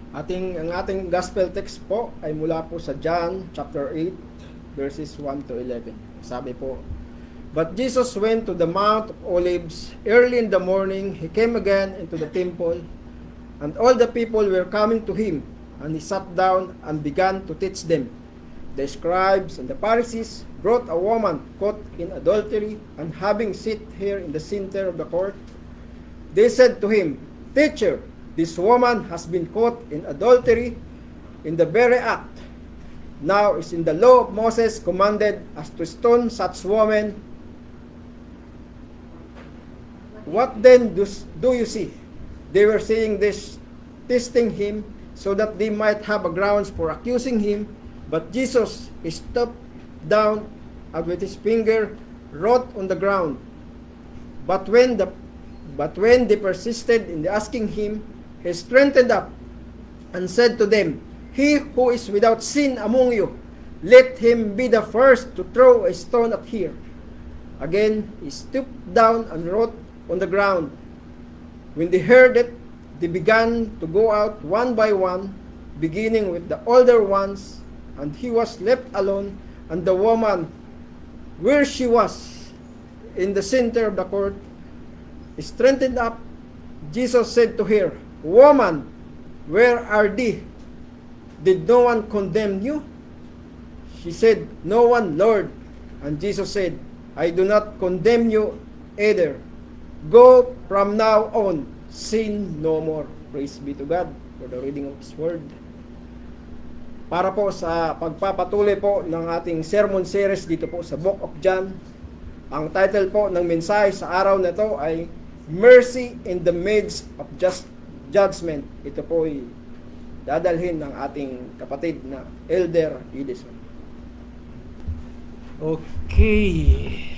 Ang ating gospel text po ay mula po sa John chapter 8 verses 1 to 11. Sabi po, "But Jesus went to the Mount of Olives. Early in the morning, he came again into the temple, and all the people were coming to him, and he sat down and began to teach them. The scribes and the Pharisees brought a woman caught in adultery, and having sit here in the center of the court, they said to him, 'Teacher, this woman has been caught in adultery in the very act. Now is in the law of Moses commanded as to stone such woman. What then do you see?' They were saying this, testing him, so that they might have a grounds for accusing him. But Jesus stooped down and with his finger wrote on the ground. But when they persisted in asking him, he straightened up and said to them, 'He who is without sin among you, let him be the first to throw a stone at her.' Again he stooped down and wrote on the ground. When they heard it, they began to go out one by one, beginning with the older ones, and he was left alone, and the woman, where she was, in the center of the court, straightened up. Jesus said to her, 'Woman, where are they? Did no one condemn you?' She said, 'No one, Lord.' And Jesus said, 'I do not condemn you either. Go from now on, sin no more.'" Praise be to God for the reading of His Word. Para po sa pagpapatuloy po ng ating sermon series dito po sa Book of John, ang title po ng mensahe sa araw na ito ay Mercy in the Midst of Just Judgment. Ito po ay dadalhin ng ating kapatid na Elder Edison. Okay.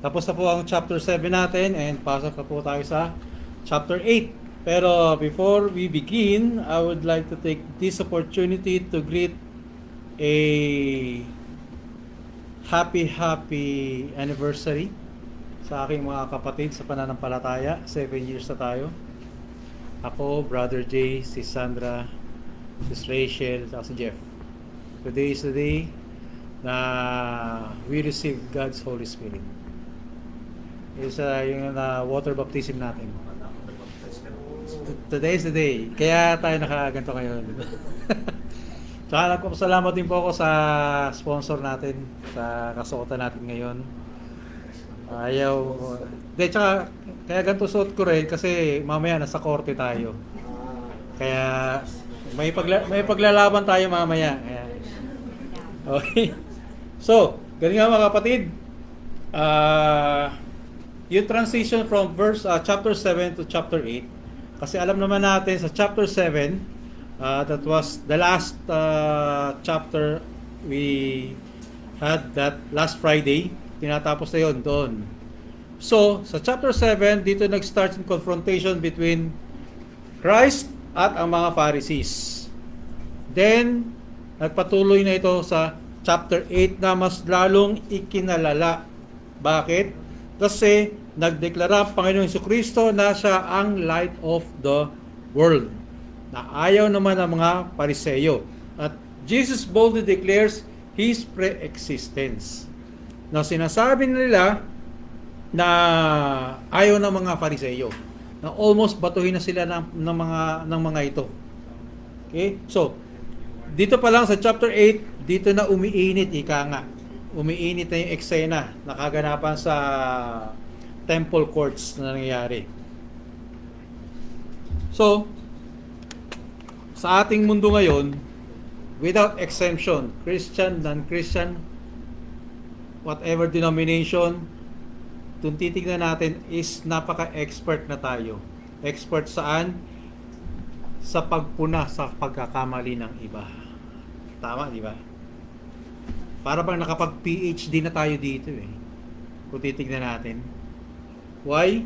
Tapos na po ang chapter 7 natin and pasok na po tayo sa chapter 8. Pero before we begin, I would like to take this opportunity to greet a happy anniversary sa aking mga kapatid sa pananampalataya. 7 years na tayo. Ako, Brother Jay, si Sandra, si Rachel, at si Jeff. Today is the day na we receive God's Holy Spirit. Is yung water baptism natin. Today is the day. Kaya tayo nakaganto ngayon. Tsaka nagpapasalamat din po ako sa sponsor natin, sa kasuotan natin ngayon. Tsaka, kaya ganito suot ko rin kasi mamaya nasa korte tayo. Kaya may paglalaban tayo mamaya. Kaya, okay. So, ganun nga mga kapatid. Yung transition from chapter 7 to chapter 8. Kasi alam naman natin sa chapter 7, that was the last chapter we had that last Friday. Tinatapos na yun doon. So, sa chapter 7, dito nag-start yung confrontation between Christ at ang mga Pharisees. Then, nagpatuloy na ito sa chapter 8 na mas lalong ikinalala. Bakit? Kasi nagdeklara ang Panginoong Jesucristo na siya ang light of the world. Na ayaw naman ng mga Pariseyo. At Jesus boldly declares His pre-existence. Na sinasabi nila na ayaw ng mga Pariseyo. Na almost batuhin na sila ng mga ito. Okay? So, dito pa lang sa chapter 8, dito na umiinit, ika nga. Umiinit na yung eksena na kaganapan sa temple courts na nangyayari. So, sa ating mundo ngayon, without exemption, Christian, non-Christian, whatever denomination, kung titignan natin is napaka-expert na tayo. Expert saan? Sa pagpuna sa pagkakamali ng iba. Tama, di ba? Para bang nakapag-PhD na tayo dito eh. Kung titignan natin. Why?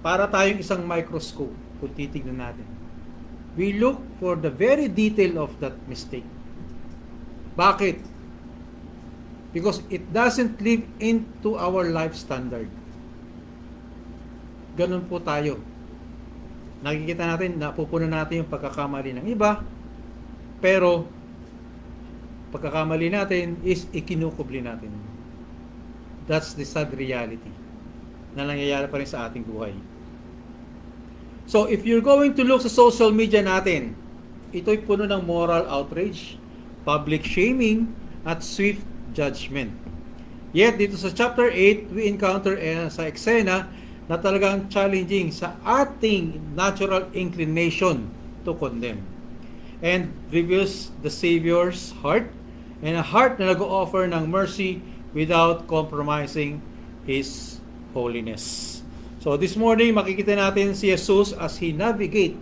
Para tayong isang microscope kung titignan natin. We look for the very detail of that mistake. Bakit? Because it doesn't live into our life standard. Ganun po tayo. nakikita natin, napupunan natin yung pagkakamali ng iba, pero pagkakamali natin is ikinukubli natin. That's the sad reality na nangyayari pa rin sa ating buhay. So, if you're going to look sa social media natin, ito'y puno ng moral outrage, public shaming, at swift judgment. Yet, dito sa chapter 8, we encounter sa eksena na talagang challenging sa ating natural inclination to condemn. And reveals the Savior's heart, and a heart na nag-o-offer ng mercy without compromising His holiness. So this morning, makikita natin si Jesus as He navigate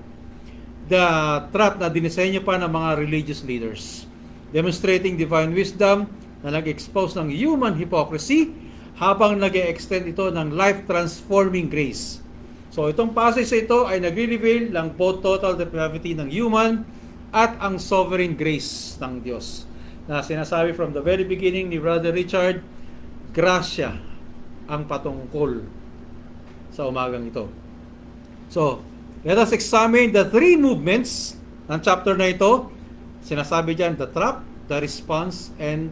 the trap na dinisenyo pa ng mga religious leaders, demonstrating divine wisdom na nag-expose ng human hypocrisy habang nag-extend ito ng life-transforming grace. So itong passage ito ay nagre-reveal ng both total depravity ng human at ang sovereign grace ng Diyos. Na sinasabi from the very beginning ni Brother Richard, grasya ang patungkol sa umagang ito. So, let us examine the three movements ng chapter na ito. Sinasabi dyan, the trap, the response, and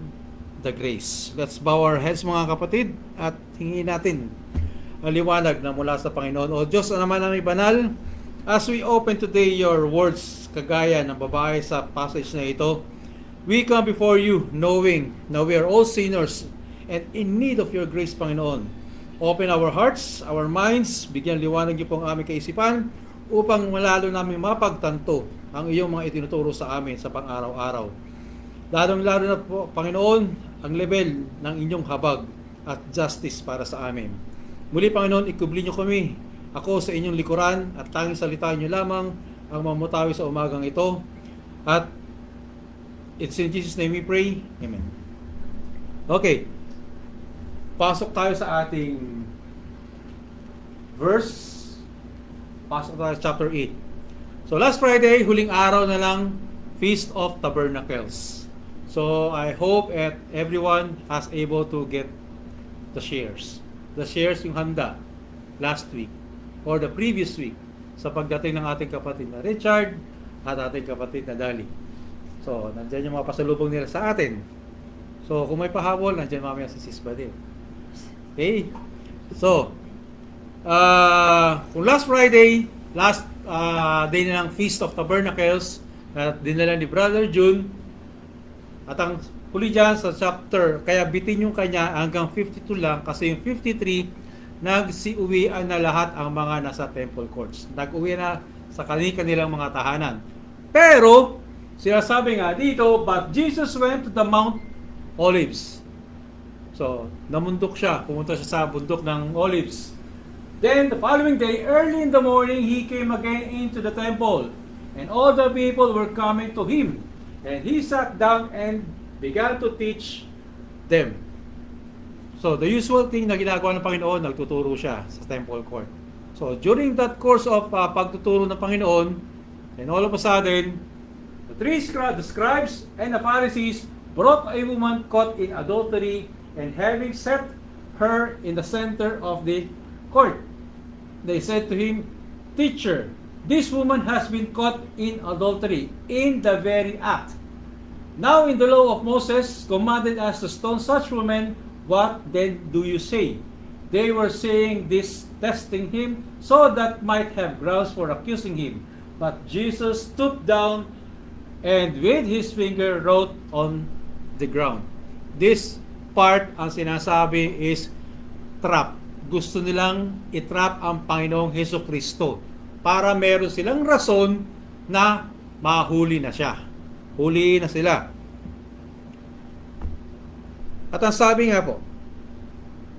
the grace. Let's bow our heads mga kapatid at hingin natin ang liwanag na mula sa Panginoon. O Diyos na naman aming banal, as we open today your words, kagaya ng babae sa passage na ito, we come before you knowing na we are all sinners and in need of your grace, Panginoon. Open our hearts, our minds, bigyan liwanag niyo po ang aming kaisipan upang malalo namin mapagtanto ang iyong mga itinuturo sa amin sa pang-araw-araw. Lalong-lalo na po, Panginoon, ang level ng inyong habag at justice para sa amin. Muli, Panginoon, ikubli niyo kami, ako sa inyong likuran at tanging salita niyo lamang ang mamutawi sa umagang ito. At it's in Jesus' name we pray. Amen. Okay. Pasok tayo sa ating verse. Pasok tayo sa chapter 8. So last Friday, huling araw na lang, Feast of Tabernacles. So I hope that everyone has able to get the shares. The shares yung handa last week or the previous week sa pagdating ng ating kapatid na Richard at ating kapatid na Dali. So nandiyan yung mga pasalubong nila sa atin. So kung may pahabol, nandiyan mamaya si Sis Badil. Okay? So, kung last Friday, last day na ng Feast of Tabernacles, at dinala ni Brother June, at ang huli dyan sa chapter, kaya bitin yung kanya hanggang 52 lang, kasi yung 53, nagsiuwian na lahat ang mga nasa temple courts. Nag-uwi na sa kanilang mga tahanan. Pero, sinasabi nga dito, but Jesus went to the Mount Olives. So, namundok siya. Pumunta siya sa bundok ng Olives. Then, the following day, early in the morning, he came again into the temple. And all the people were coming to him. And he sat down and began to teach them. So, the usual thing na ginagawa ng Panginoon, nagtuturo siya sa temple court. So, during that course of pagtuturo ng Panginoon, and all of a sudden, the scribes and the Pharisees brought a woman caught in adultery, and having set her in the center of the court, they said to him, Teacher, this woman has been caught in adultery in the very act. Now in the law of Moses commanded us to stone such women. What then do you say? They were saying this, testing him, so that might have grounds for accusing him. But Jesus stooped down and with his finger wrote on the ground. This part ang sinasabi is trap. Gusto nilang itrap ang Panginoong Hesukristo para meron silang rason na mahuli na siya. Huli na sila. At ang sabi nga po,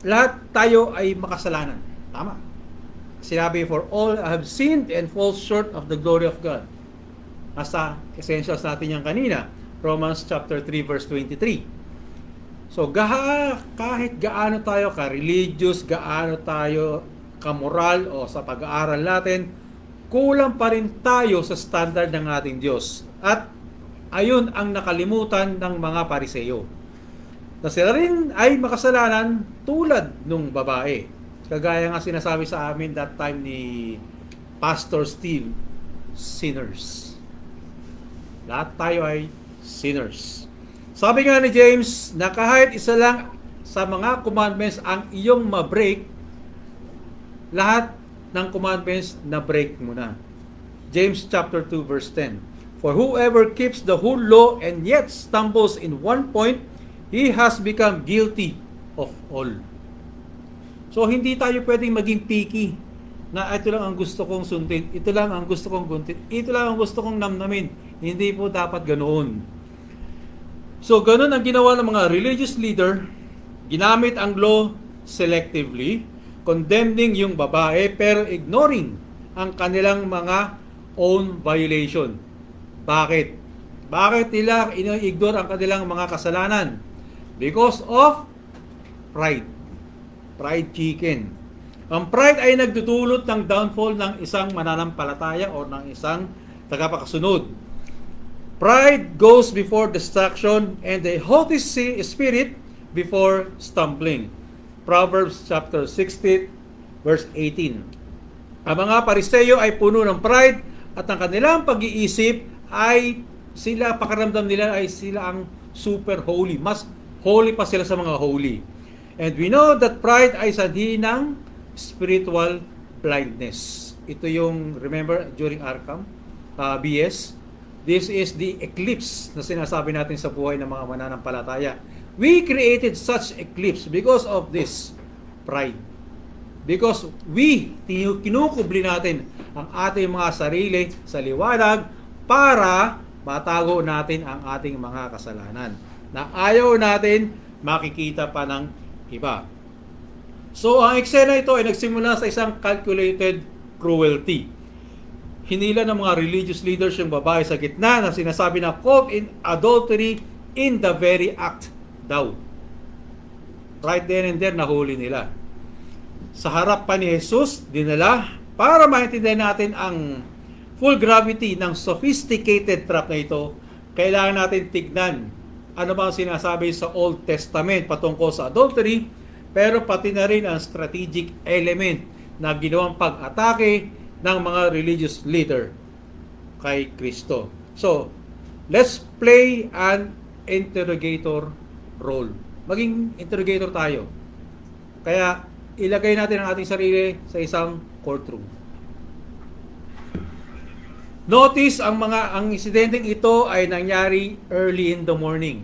lahat tayo ay makasalanan. Tama. Sinabi, for all have sinned and fall short of the glory of God. Nasa essentials natin yan kanina. Romans chapter 3 verse 23. So, kahit gaano tayo ka-religious, gaano tayo ka-moral o sa pag-aaral natin, kulang pa rin tayo sa standard ng ating Diyos. At ayun ang nakalimutan ng mga Pariseo. Na sila rin ay makasalanan tulad nung babae. Kagaya nga sinasabi sa amin that time ni Pastor Steve, sinners. Lahat tayo ay sinners. Sabi nga ni James na kahit isa lang sa mga commandments ang iyong ma-break, lahat ng commandments na break mo na. James chapter 2 verse 10. For whoever keeps the whole law and yet stumbles in one point, he has become guilty of all. So hindi tayo pwedeng maging picky na ito lang ang gusto kong sundin, ito lang ang gusto kong guntin, ito lang ang gusto kong namnamin. Hindi po dapat ganoon. So ganoon ang ginawa ng mga religious leader, ginamit ang law selectively, condemning yung babae pero ignoring ang kanilang mga own violation. Bakit? Bakit nila ino-ignore ang kanilang mga kasalanan? Because of pride. Pride chicken. Ang pride ay nagdudulot ng downfall ng isang mananampalataya o ng isang tagapakasunod. Pride goes before destruction and the haughty spirit before stumbling. Proverbs chapter 60 verse 18. Ang mga Pariseyo ay puno ng pride at ang kanilang pag-iisip ay sila, pakiramdam nila ay sila ang super holy. Mas holy pa sila sa mga holy. And we know that pride ay sanhi ng spiritual blindness. Ito yung, remember, during Arkham, BS, this is the eclipse na sinasabi natin sa buhay ng mga mananampalataya. We created such eclipse because of this pride. Because kinukubli natin ang ating mga sarili sa liwanag para matago natin ang ating mga kasalanan na ayaw natin makikita pa ng iba. So, ang eksena ito ay nagsimula sa isang calculated cruelty. Hinila ng mga religious leaders yung babae sa gitna na sinasabi na caught in adultery in the very act daw. Right then and there, nahuli nila. Sa harap pa ni Jesus, dinala para maintindihan natin ang full gravity ng sophisticated trap na ito. Kailangan natin tignan ano ba ang sinasabi sa Old Testament patungkol sa adultery, pero pati na rin ang strategic element na ginawang pag-atake ng mga religious leader kay Kristo. So, let's play an interrogator role. Maging interrogator tayo. Kaya, ilagay natin ang ating sarili sa isang courtroom. Notice ang insidenteng ito ay nangyari early in the morning.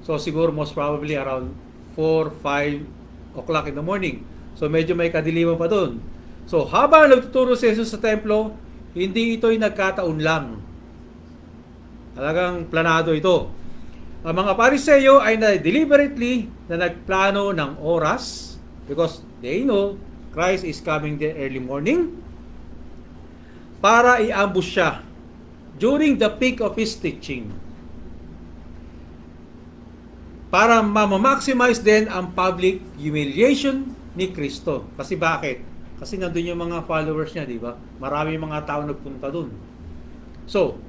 So siguro most probably around 4, 5 o'clock in the morning. So medyo may kadiliman pa doon. So habang nagtuturo si Jesus sa templo, hindi ito'y nagkataon lang. Talagang planado ito. Ang mga Pariseyo ay deliberately na nagplano ng oras because they know Christ is coming there early morning para i-ambush siya during the peak of his teaching. Para ma-maximize din ang public humiliation ni Kristo. Kasi bakit? Kasi nandun yung mga followers niya, di ba? Marami mga tao nagpunta dun. So,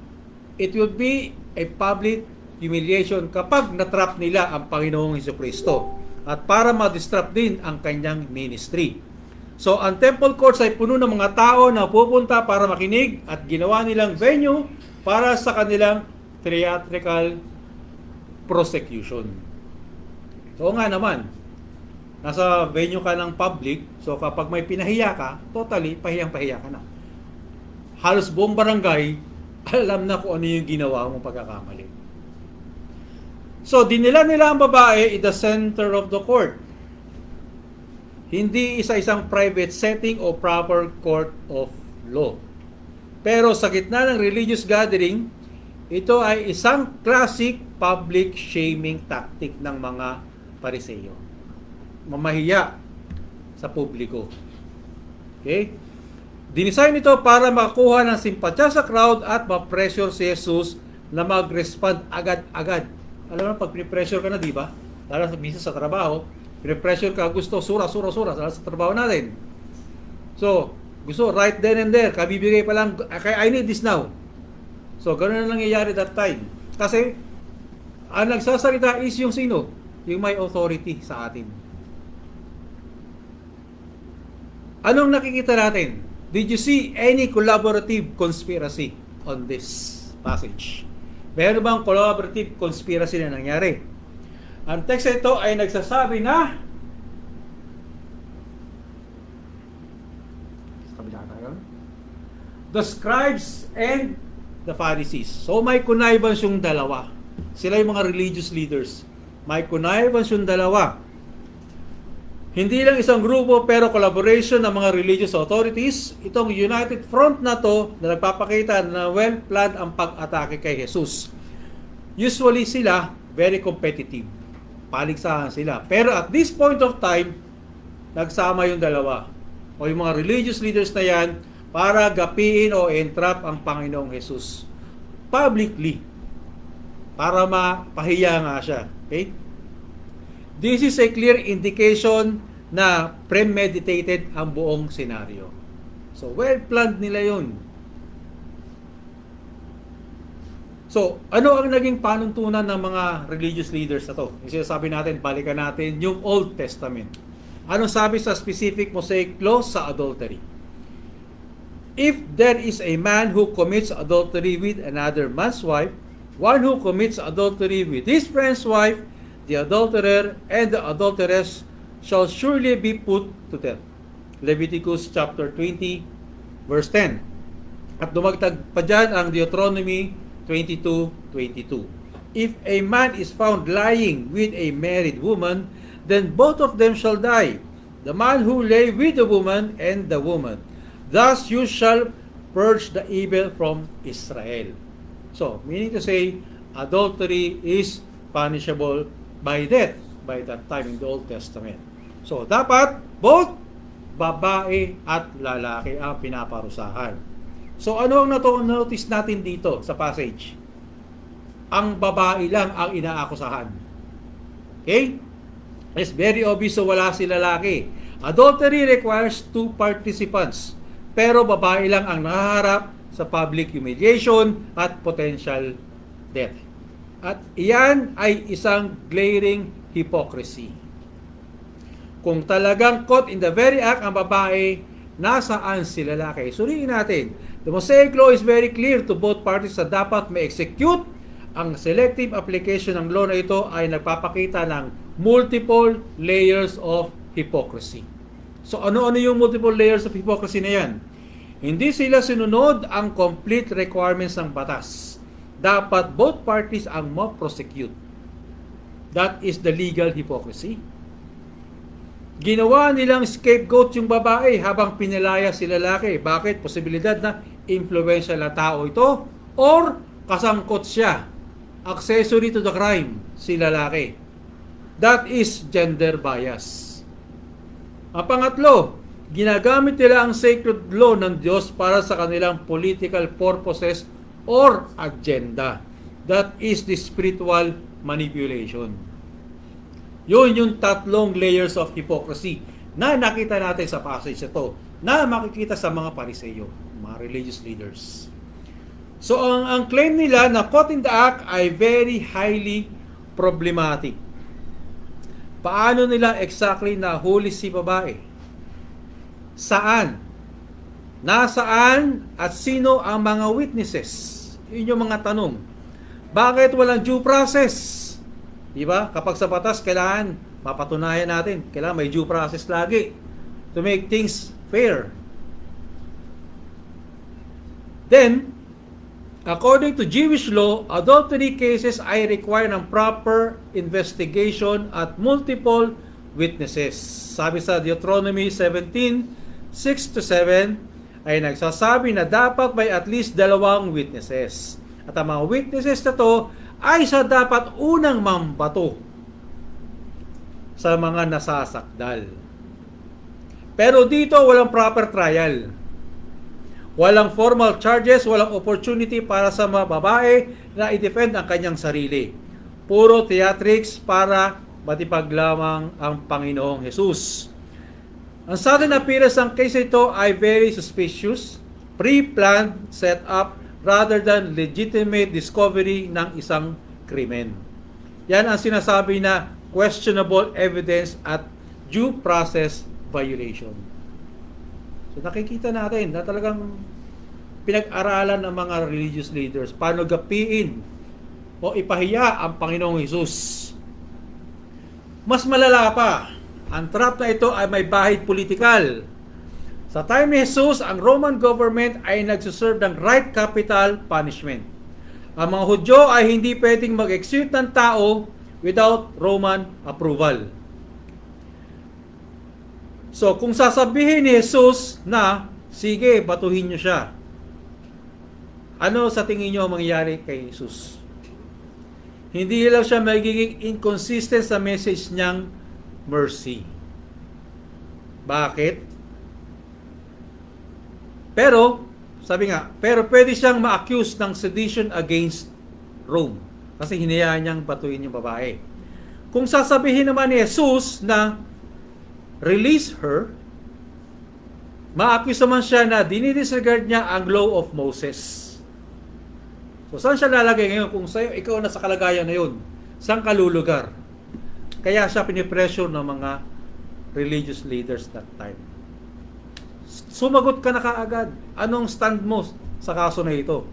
it will be a public humiliation kapag natrap nila ang Panginoong Hesukristo at para ma-disrupt din ang kanyang ministry. So, ang temple courts ay puno ng mga tao na pupunta para makinig at ginawa nilang venue para sa kanilang theatrical prosecution. So nga naman, nasa venue ka ng public, so kapag may pinahiya ka, totally, pahiyang-pahiya ka na. Halos buong barangay, alam na kung ano yung ginawa mong pagkakamali. So, dinila nila ang babae in the center of the court. Hindi isa-isang private setting o proper court of law. Pero sa gitna ng religious gathering, ito ay isang classic public shaming tactic ng mga Pariseyo. Mamahiya sa publiko. Okay? Dinisign ito para makakuha ng simpatya sa crowd at ma-pressure si Jesus na mag-respond agad-agad. Alam mo, pag pinipressure ka na, di ba? Lalo sa trabaho, pinipressure ka, gusto, sura, lalo sa trabaho natin. So, gusto, right then and there, kabibigay pa lang, I need this now. So, ganoon na nangyayari that time. Kasi, ang nagsasalita is yung sino? Yung may authority sa atin. Anong nakikita natin? Did you see any collaborative conspiracy on this passage? Meron bang collaborative conspiracy na nangyari? Ang text ito ay nagsasabi na the scribes and the Pharisees. So may connivance yung dalawa. Sila yung mga religious leaders. May connivance yung dalawa. Hindi lang isang grupo pero collaboration ng mga religious authorities. Itong united front na to na nagpapakita na well-planned ang pag-atake kay Jesus. Usually sila very competitive. Paligsahan sila. Pero at this point of time, nagsama yung dalawa. O yung mga religious leaders na yan para gapiin o entrap ang Panginoong Jesus publicly para mapahiya nga siya. Okay? This is a clear indication na premeditated ang buong senaryo. So, well-planned nila yun. So, ano ang naging panuntunan ng mga religious leaders na to? Yung sinasabi natin, balikan natin yung Old Testament. Anong sabi sa specific Mosaic law sa adultery? If there is a man who commits adultery with another man's wife, one who commits adultery with his friend's wife, the adulterer and the adulteress shall surely be put to death. Leviticus chapter 20, verse 10. At dumagtag pa dyan ang Deuteronomy 22:22. If a man is found lying with a married woman, then both of them shall die, the man who lay with the woman and the woman. Thus you shall purge the evil from Israel. So, meaning to say, adultery is punishable by death by that time in the Old Testament. So, dapat both babae at lalaki ang pinaparusahan. So, ano ang notice natin dito sa passage? Ang babae lang ang inaakusahan. Okay? It's very obvious, so wala si lalaki. Adultery requires two participants. Pero babae lang ang nakaharap sa public humiliation at potential death. At iyan ay isang glaring hypocrisy. Kung talagang caught in the very act ang babae, nasaan si lalaki? Suriin natin. The Mosaic law is very clear to both parties na dapat ma-execute. Ang selective application ng law na ito ay nagpapakita ng multiple layers of hypocrisy. So ano-ano yung multiple layers of hypocrisy na yan? Hindi sila sinunod ang complete requirements ng batas. Dapat both parties ang ma-prosecute. That is the legal hypocrisy. Ginawa nilang scapegoat yung babae habang pinalaya si lalaki. Bakit? Posibilidad na influential na tao ito or kasangkot siya. Accessory to the crime si lalaki. That is gender bias. Ang pangatlo, ginagamit nila ang sacred law ng Diyos para sa kanilang political purposes or agenda. That is the spiritual manipulation. Yun yung tatlong layers of hypocrisy na nakita natin sa passage ito, na makikita sa mga Pariseo, mga religious leaders. So ang claim nila na caught in the act ay very highly problematic. Paano nila exactly nahuli si babae? Saan? Nasaan at sino ang mga witnesses? Yun yung mga tanong. Bakit walang due process? Diba? Kapag sa batas, kailangan mapatunayan natin. Kailangan may due process lagi to make things fair. Then, according to Jewish law, adultery cases ay require ng proper investigation at multiple witnesses. Sabi sa Deuteronomy 17:6-7 ay nagsasabi na dapat may at least 2 witnesses. At ang mga witnesses na to ay sa dapat unang mambato sa mga nasasakdal. Pero dito walang proper trial. Walang formal charges, walang opportunity para sa mga babae na i-defend ang kanyang sarili. Puro theatrics para matipaglamang ang Panginoong Jesus. Ang sudden appearance ng case ito ay very suspicious, pre-planned setup rather than legitimate discovery ng isang krimen. Yan ang sinasabi na questionable evidence at due process violation. So nakikita natin na talagang pinag-aralan ng mga religious leaders paano gapiin o ipahiya ang Panginoong Hesus. Mas malala pa, ang trap na ito ay may bahid politikal. Sa time ni Jesus, ang Roman government ay nagsuserve ng right capital punishment. Ang mga Hudyo ay hindi pwedeng mag-execute ng tao without Roman approval. So, kung sasabihin ni Jesus na, sige, batuhin nyo siya, ano sa tingin nyo ang mangyayari kay Jesus? Hindi lang siya magiging inconsistent sa message niyang mercy. Bakit? Pero, sabi nga, pero pwede siyang ma-accuse ng sedition against Rome. Kasi hinayaan niyang batuhin yung babae. Kung sasabihin naman ni Jesus na release her, ma-accuse naman siya na dinidisregard niya ang law of Moses. So, saan siya lalagay ngayon? Kung sa'yo, ikaw na sa kalagayan na yun, saan ka lulugar? Kaya siya pinipressure ng mga religious leaders that time. Sumagot ka na kaagad. Anong stand mo sa kaso na ito?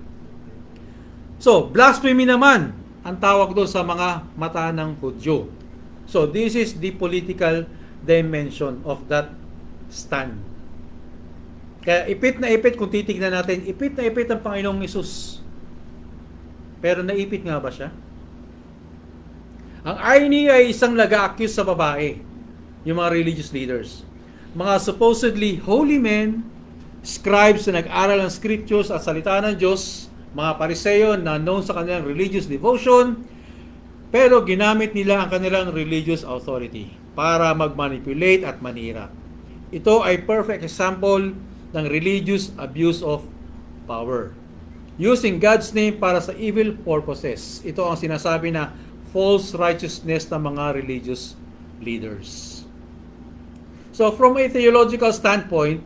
So, blasphemy naman ang tawag doon sa mga mata ng Hudyo. So, this is the political dimension of that stand. Kaya ipit na ipit, kung titignan natin, ipit na ipit ang Panginoong Hesus. Pero naipit nga ba siya? Ang irony ay isang nag-accuse sa babae, yung mga religious leaders. Mga supposedly holy men, scribes na nag-aral ng scriptures at salita ng Diyos, mga Pariseo na known sa kanilang religious devotion, pero ginamit nila ang kanilang religious authority para mag-manipulate at manira. Ito ay perfect example ng religious abuse of power. Using God's name para sa evil purposes. Ito ang sinasabi na false righteousness ng mga religious leaders. So from a theological standpoint,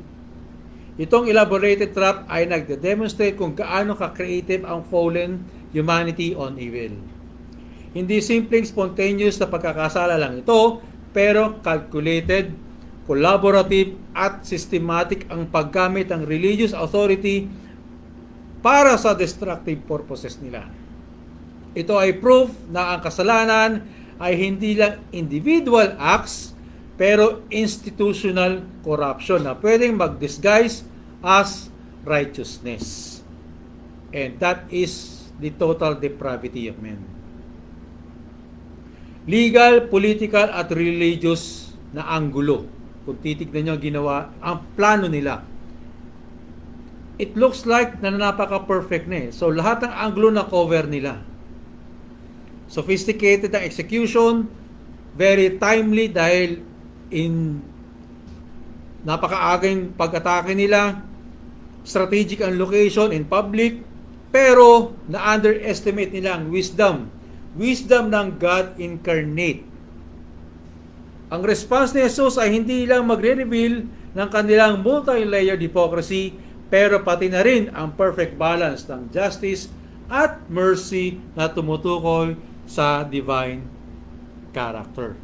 itong elaborated trap ay nagde-demonstrate kung gaano ka-creative ang fallen humanity on evil. Hindi simpleng spontaneous na pagkakasala lang ito, pero calculated, collaborative at systematic ang paggamit ng religious authority para sa destructive purposes nila. Ito ay proof na ang kasalanan ay hindi lang individual acts, pero institutional corruption na pwedeng mag-disguise as righteousness. And that is the total depravity of men. Legal, political, at religious na anggulo. Kung titignan nyo ang ginawa, ang plano nila. It looks like na napaka-perfect na eh. So lahat ng anggulo na cover nila. Sophisticated ang execution, very timely dahil in napakaaging pag-atake nila, strategic ang location in public, pero na-underestimate nila ang wisdom ng God incarnate. Ang response ni Jesus ay hindi lang magre-reveal ng kanilang multi-layered hypocrisy, pero pati na rin ang perfect balance ng justice at mercy na tumutukoy sa divine character.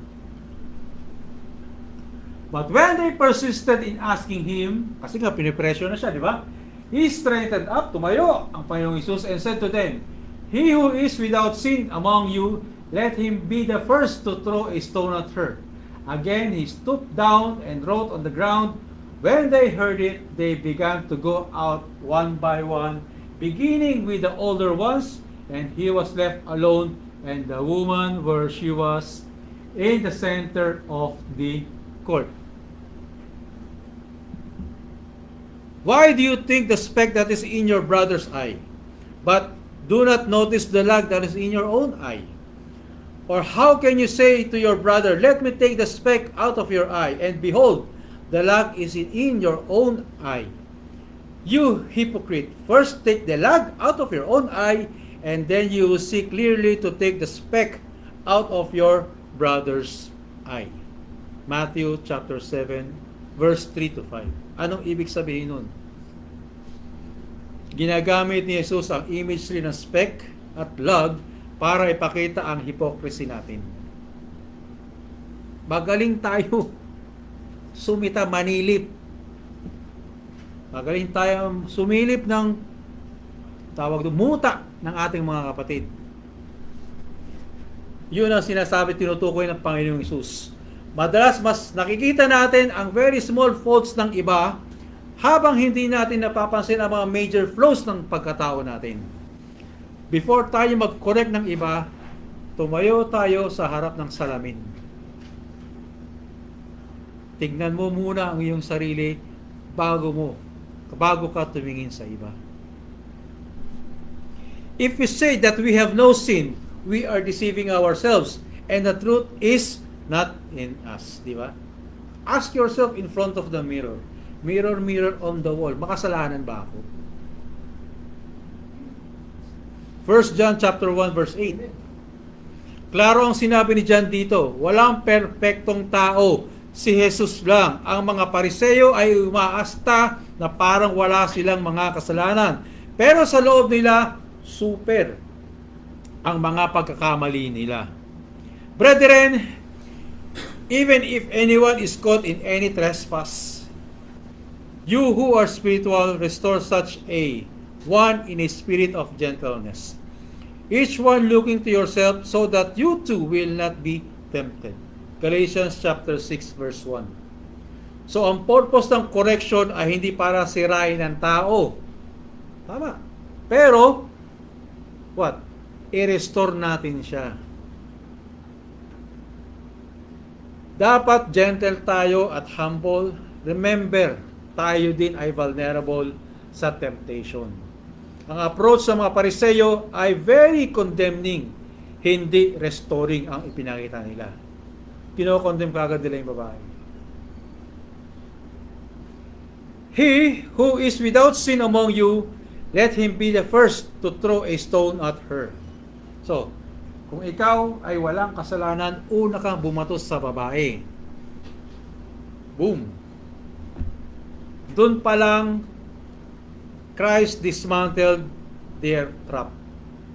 But when they persisted in asking him, kasi nga pinipressure na siya, di ba? He straightened up, tumayo ang Panginoong Hesus and said to them, "He who is without sin among you, let him be the first to throw a stone at her." Again, he stooped down and wrote on the ground. When they heard it, they began to go out one by one, beginning with the older ones, and he was left alone, and the woman where she was in the center of the court. Why do you think the speck that is in your brother's eye, but do not notice the log that is in your own eye? Or how can you say to your brother, "Let me take the speck out of your eye," and behold, the log is in your own eye? You hypocrite, first take the log out of your own eye, and then you will see clearly to take the speck out of your brother's eye. Matthew chapter 7, verse 3 to 5. Anong ibig sabihin nun? Ginagamit ni Jesus ang imagery ng speck at log para ipakita ang hypocrisy natin. Magaling tayo sumita, manilip. Magaling tayo sumilip ng muta ng ating mga kapatid. Yun ang sinasabi, tinutukoy ng Panginoong Hesus. Madalas mas nakikita natin ang very small faults ng iba habang hindi natin napapansin ang mga major flaws ng pagkatao natin. Before tayo mag-correct ng iba, tumayo tayo sa harap ng salamin. Tignan mo muna ang iyong sarili bago ka tumingin sa iba. If we say that we have no sin, we are deceiving ourselves, and the truth is not in us, di ba? Ask yourself in front of the mirror. Mirror, mirror on the wall. Makasalanan ba ako? 1 John chapter 1 verse 8. Klaro ang sinabi ni John dito, walang perpektong tao, si Jesus lang. Ang mga Pariseo ay umaasta na parang wala silang mga kasalanan. Pero sa loob nila, super ang mga pagkakamali nila. Brethren, even if anyone is caught in any trespass, you who are spiritual, restore such a one in a spirit of gentleness, each one looking to yourself, so that you too will not be tempted. Galatians chapter 6 verse 1. So ang purpose ng correction ay hindi para sirain ng tao. Tama. Pero what? I-restore natin siya. Dapat gentle tayo at humble. Remember, tayo din ay vulnerable sa temptation. Ang approach sa mga Pariseo ay very condemning, hindi restoring ang ipinakita nila. Kino-condemn kagad nila yung babae. He who is without sin among you, let him be the first to throw a stone at her. So, kung ikaw ay walang kasalanan, una kang bumatos sa babae. Boom! Doon pa lang, Christ dismantled their trap.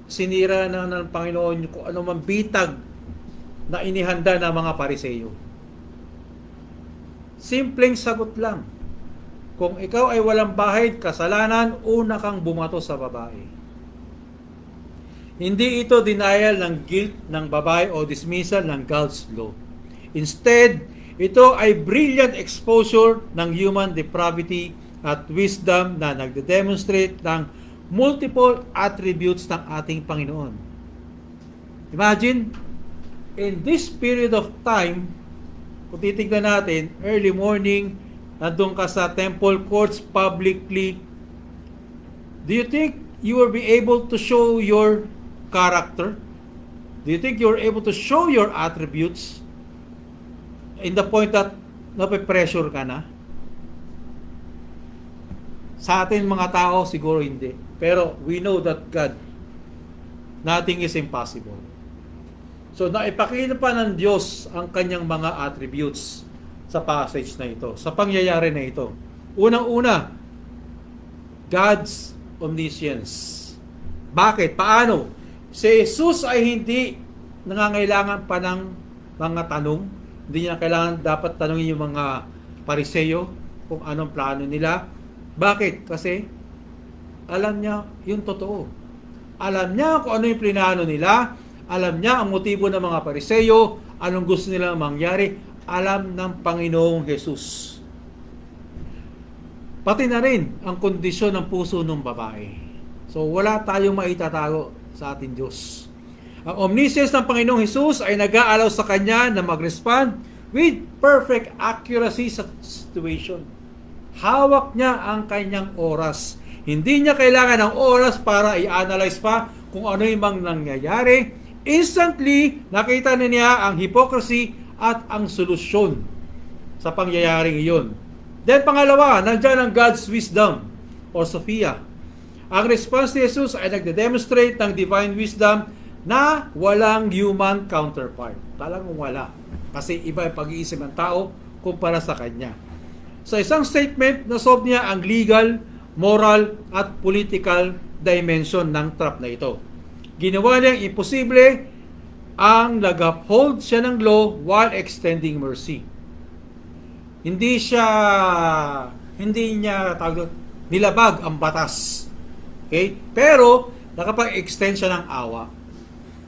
Sinira na ng Panginoon kung ano man bitag na inihanda ng mga Pariseo. Simpleng sagot lang. Kung ikaw ay walang bahid, kasalanan, una kang bumatos sa babae. Hindi ito denial ng guilt ng babae o dismissal ng God's law. Instead, ito ay brilliant exposure ng human depravity at wisdom na nagde-demonstrate ng multiple attributes ng ating Panginoon. Imagine, in this period of time, kung titignan natin, early morning, nandun ka sa temple courts publicly, do you think you will be able to show your character? Do you think you're able to show your attributes in the point that nape-pressure ka na? Sa atin mga tao, siguro hindi. Pero we know that God, nothing is impossible. So naipakita pa ng Diyos ang kanyang mga attributes sa passage na ito, sa pangyayari na ito. Unang-una, God's omniscience. Bakit? Paano? Si Jesus ay hindi nangangailangan pa ng mga tanong. Hindi niya kailangan dapat tanungin yung mga Pariseo kung anong plano nila. Bakit? Kasi alam niya yung totoo. Alam niya kung ano yung plinano nila. Alam niya ang motibo ng mga Pariseo. Anong gusto nila mangyari. Alam ng Panginoong Jesus. Pati na rin ang kondisyon ng puso ng babae. So wala tayong maitatago sa ating Diyos. Ang omniscience ng Panginoong Hesus ay nag-aalaw sa Kanya na mag-respond with perfect accuracy sa situation. Hawak niya ang kanyang oras. Hindi niya kailangan ng oras para i-analyze pa kung ano yung mang nangyayari. Instantly, nakita niya ang hypocrisy at ang solusyon sa pangyayaring iyon. Then pangalawa, nandiyan ang God's wisdom o Sophia. Ang response ni Jesus ay nagde-demonstrate ng divine wisdom na walang human counterpart. Talagang wala. Kasi iba ang pag-iisip ng tao kumpara sa kanya. Sa isang statement, nasolve niya ang legal, moral, at political dimension ng trap na ito. Ginawa niyang imposible ang nag-uphold siya ng law while extending mercy. Hindi niya nilabag ang batas. Okay? Pero, nakapag-extend siya ng awa.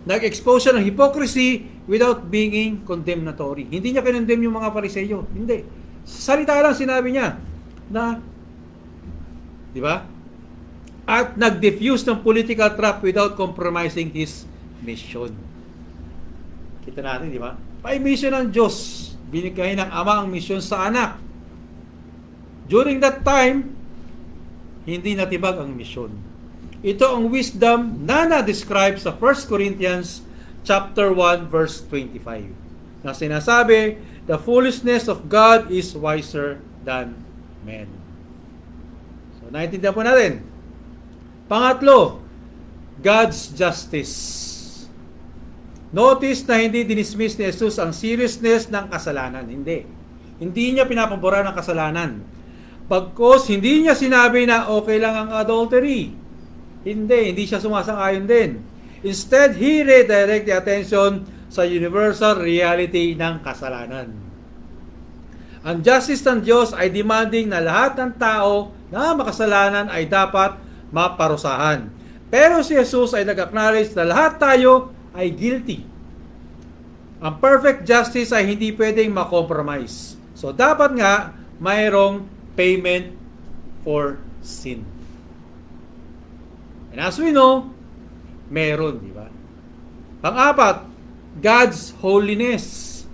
Nag-expose siya ng hypocrisy without being condemnatory. Hindi niya kinondemn yung mga Pariseyo. Hindi. Salita lang sinabi niya na, di ba? At nag-diffuse ng political trap without compromising his mission. Kita natin, di ba? Pa-mission ng Diyos. Binigay ng Ama ang mission sa anak. During that time, hindi natibag ang mission. Ito ang wisdom na na-describe sa 1 Corinthians chapter 1 verse 25. Na sinasabi, the foolishness of God is wiser than men. So, naintindihan po natin. Pangatlo, God's justice. Notice na hindi dinismiss ni Jesus ang seriousness ng kasalanan. Hindi. Hindi niya pinapabura ng kasalanan. Pagkos hindi niya sinabi na okay lang ang adultery. Hindi siya sumasang-ayon din. Instead, He redirect the attention sa universal reality ng kasalanan. Ang justice ng Diyos ay demanding na lahat ng tao na makasalanan ay dapat maparusahan. Pero si Jesus ay nag-acknowledge na lahat tayo ay guilty. Ang perfect justice ay hindi pwedeng makompromise. So dapat nga mayroong payment for sin. And as we know, meron, di ba? Pang-apat, God's holiness.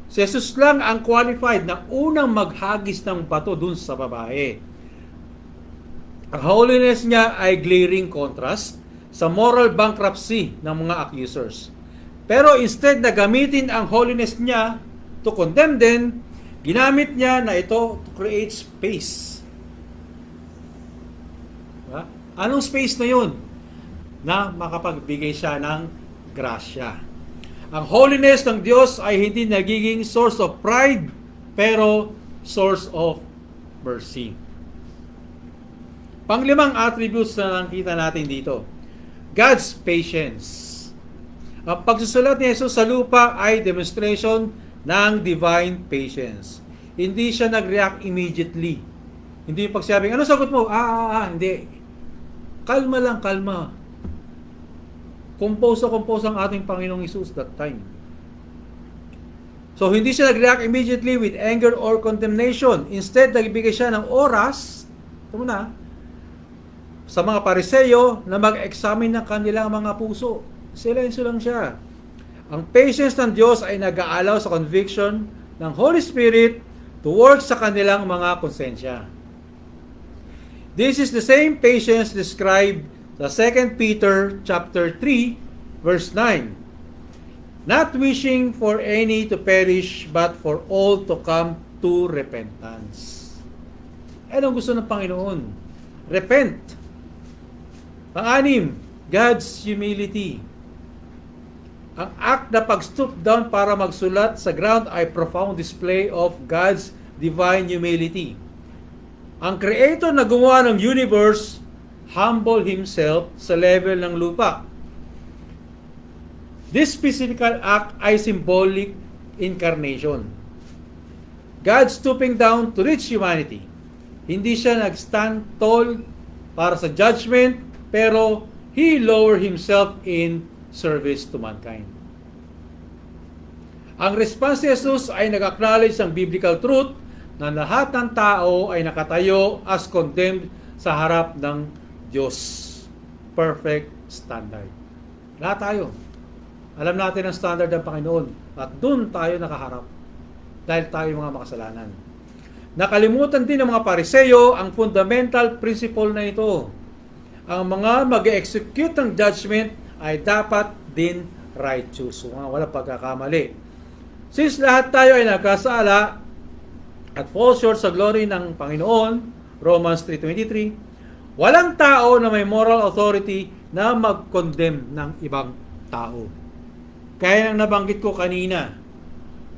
Si Jesus lang ang qualified na unang maghagis ng bato dun sa babae. Ang holiness niya ay glaring contrast sa moral bankruptcy ng mga accusers. Pero instead na gamitin ang holiness niya to condemn them, ginamit niya na ito to create space. Diba? Anong space na yun? Na makapagbigay siya ng grasya. Ang holiness ng Diyos ay hindi nagiging source of pride, pero source of mercy. Panglimang attributes na nakita natin dito. God's patience. Ang pagsusulat ni Jesus sa lupa ay demonstration ng divine patience. Hindi siya nag-react immediately. Hindi yung pagsabing, ano sagot mo? Hindi. Kalma lang, kalma. Compose ang ating Panginoong Jesus that time. So, hindi siya nag-react immediately with anger or condemnation. Instead, nagbigay siya ng oras, ito muna, sa mga Pariseyo na mag-examine ng kanilang mga puso. Silencio lang siya. Ang patience ng Diyos ay nag-aalaw sa conviction ng Holy Spirit to work sa kanilang mga konsensya. This is the same patience described sa 2 Peter chapter 3 verse 9. Not wishing for any to perish but for all to come to repentance. Anong gusto ng Panginoon? Repent. Pang-anim, God's humility. Ang act na pag-stoop down para magsulat sa ground ay profound display of God's divine humility. Ang Creator na gumawa ng universe humble Himself sa level ng lupa. This physical act ay symbolic incarnation. God stooping down to reach humanity. Hindi siya nag-stand tall para sa judgment, pero He lowered Himself in service to mankind. Ang response ni Jesus ay nag-acknowledge ng biblical truth na lahat ng tao ay nakatayo as condemned sa harap ng Diyos. Perfect standard. Lahat tayo. Alam natin ang standard ng Panginoon at doon tayo nakaharap dahil tayo mga makasalanan. Nakalimutan din ng mga Pariseyo ang fundamental principle na ito. Ang mga mag-execute ng judgment ay dapat din righteous. So, wala pagkakamali. Since lahat tayo ay nagkasala at fall short sa glory ng Panginoon, Romans 3:23, walang tao na may moral authority na mag-condemn ng ibang tao. Kaya nang nabanggit ko kanina,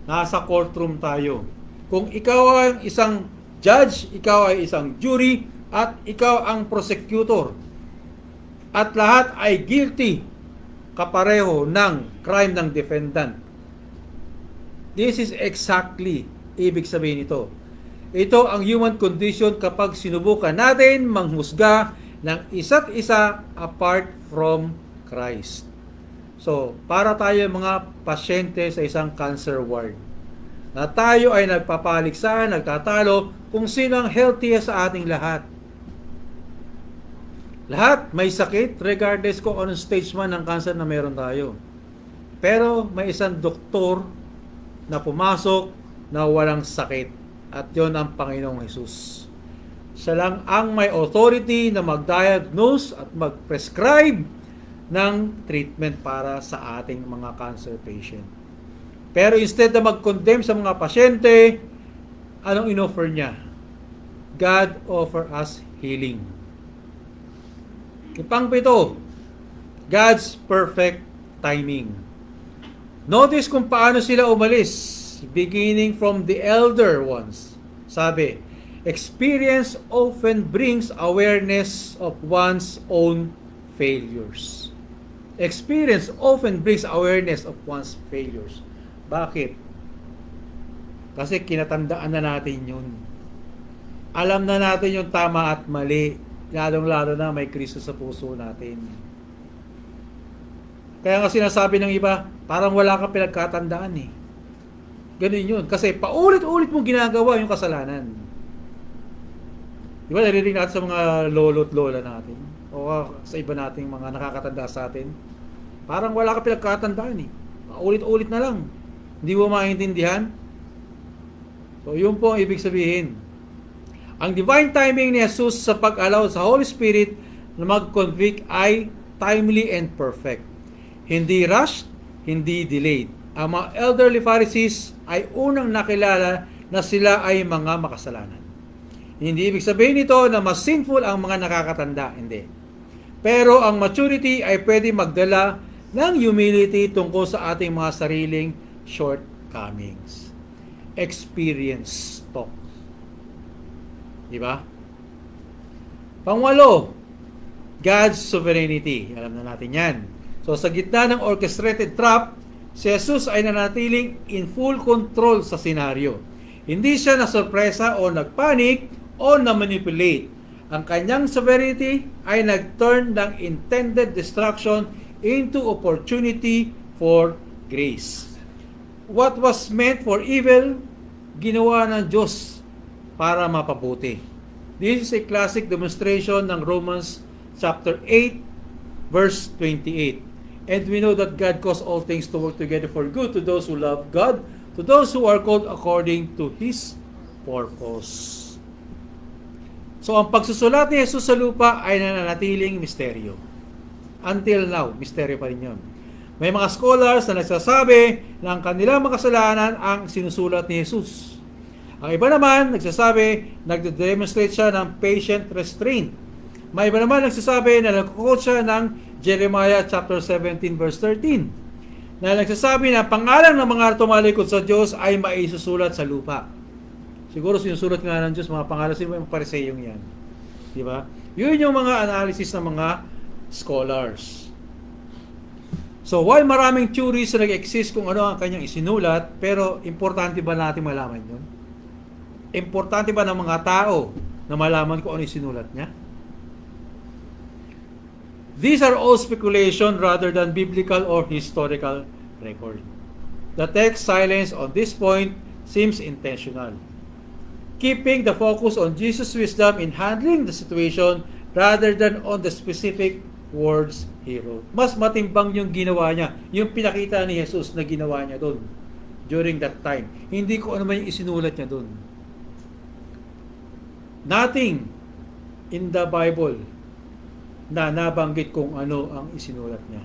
nasa courtroom tayo. Kung ikaw ay isang judge, ikaw ay isang jury, at ikaw ang prosecutor, at lahat ay guilty, kapareho ng crime ng defendant. This is exactly ibig sabihin nito. Ito ang human condition kapag sinubukan natin manghusga ng isa't isa apart from Christ. So, para tayo mga pasyente sa isang cancer ward, na tayo ay nagpapaliksa, nagtatalo kung sino ang healthiest sa ating lahat. Lahat may sakit regardless kung anong stage man ng cancer na meron tayo. Pero may isang doktor na pumasok na walang sakit. At yon ang Panginoong Hesus. Siya lang ang may authority na mag-diagnose at mag-prescribe ng treatment para sa ating mga cancer patient. Pero instead na mag-condemn sa mga pasyente, anong inoffer niya? God offer us healing. Ipang-pito, God's perfect timing. Notice kung paano sila umalis, beginning from the elder ones. Sabi, experience often brings awareness of one's own failures. Experience often brings awareness of one's failures. Bakit? Kasi kinatandaan na natin yun. Alam na natin yung tama at mali. Lalong-lalo na may Kristo sa puso natin. Kaya nga sinasabi ng iba, parang wala kang pinagkatandaan eh. Ganun yun. Kasi paulit-ulit mong ginagawa yung kasalanan. Di ba, narinig natin sa mga lolo't lola natin o sa iba nating mga nakakatanda sa atin. Parang wala kang pinagkatandaan eh. Paulit-ulit na lang. Hindi mo maintindihan. So, yun po ang ibig sabihin. Ang divine timing ni Jesus sa pag-allow sa Holy Spirit na mag-convict ay timely and perfect. Hindi rushed, hindi delayed. Ang mga elderly Pharisees ay unang nakilala na sila ay mga makasalanan. Hindi ibig sabihin nito na mas sinful ang mga nakakatanda. Hindi. Pero ang maturity ay pwede magdala ng humility tungkol sa ating mga sariling shortcomings. Experience to. Diba? Pangwalo, God's sovereignty. Alam na natin yan. So sa gitna ng orchestrated trap, si Jesus ay nanatiling in full control sa senaryo. Hindi siya nasurpresa o nagpanik o na-manipulate. Ang kanyang sovereignty ay nag-turn ng intended destruction into opportunity for grace. What was meant for evil, ginawa ng Diyos para mapabuti. This is a classic demonstration ng Romans chapter 8 verse 28. And we know that God causes all things to work together for good to those who love God, to those who are called according to His purpose. So ang pagsusulat ni Jesus sa lupa ay nananatiling misteryo. Until now, misteryo pa rin yun. May mga scholars na nagsasabi na ang kanilang mga kasalanan ang sinusulat ni Jesus. Ang iba naman nagsasabi, nagde-demonstrate siya ng patient restraint. May iba naman nagsasabi na nagkukot siya ng Jeremiah chapter 17 verse 13 na nagsasabi na pangalan ng mga tumalikod sa Diyos ay maisusulat sa lupa. Siguro sinusulat nga ng Diyos mga pangalan, sino yung pariseyong yan. Diba? Yun yung mga analysis ng mga scholars. So while maraming theories na nag-exist kung ano ang kanyang isinulat, pero importante ba natin malaman yun? Importante ba ng mga tao na malaman kung ano isinulat niya? These are all speculation rather than biblical or historical record. The text silence on this point seems intentional, keeping the focus on Jesus' wisdom in handling the situation rather than on the specific words he wrote. Mas matimbang yung ginawa niya, yung pinakita ni Jesus na ginawa niya doon during that time. Hindi ko ano man yung isinulat niya doon. Nothing in the Bible na nabanggit kung ano ang isinulat niya.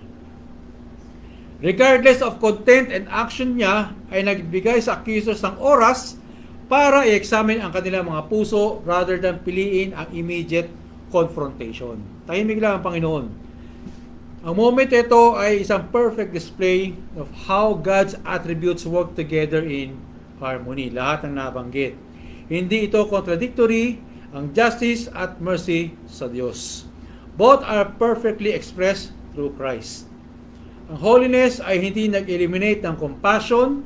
Regardless of content and action niya, ay nagbigay sa accusers ng oras para i-examine ang kanilang mga puso rather than piliin ang immediate confrontation. Tahimik lang ang Panginoon. Ang moment ito ay isang perfect display of how God's attributes work together in harmony. Lahat ng nabanggit. Hindi ito contradictory ang justice at mercy sa Diyos. Both are perfectly expressed through Christ. Ang holiness ay hindi nag-eliminate ng compassion.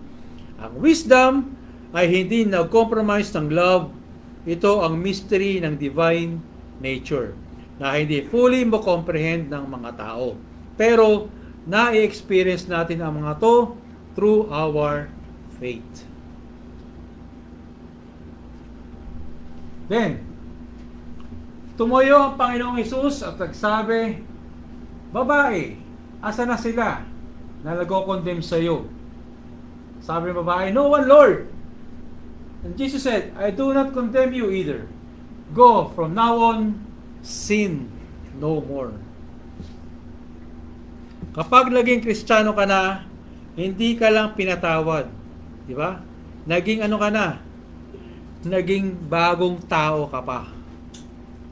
Ang wisdom ay hindi nag-compromise ng love Ito ang mystery ng divine nature na hindi fully mo-comprehend ng mga tao. Pero, na-experience natin ang mga to through our faith. Then, tumayo ang Panginoong Hesus at nagsabi, babae, asa na sila na nagko-condemn sa iyo? Sabi ng babae, no one, Lord. And Jesus said, I do not condemn you either. Go, from now on, sin no more. Kapag naging Kristiyano ka na, hindi ka lang pinatawad. Di ba? Naging ano ka na? Naging bagong tao ka pa.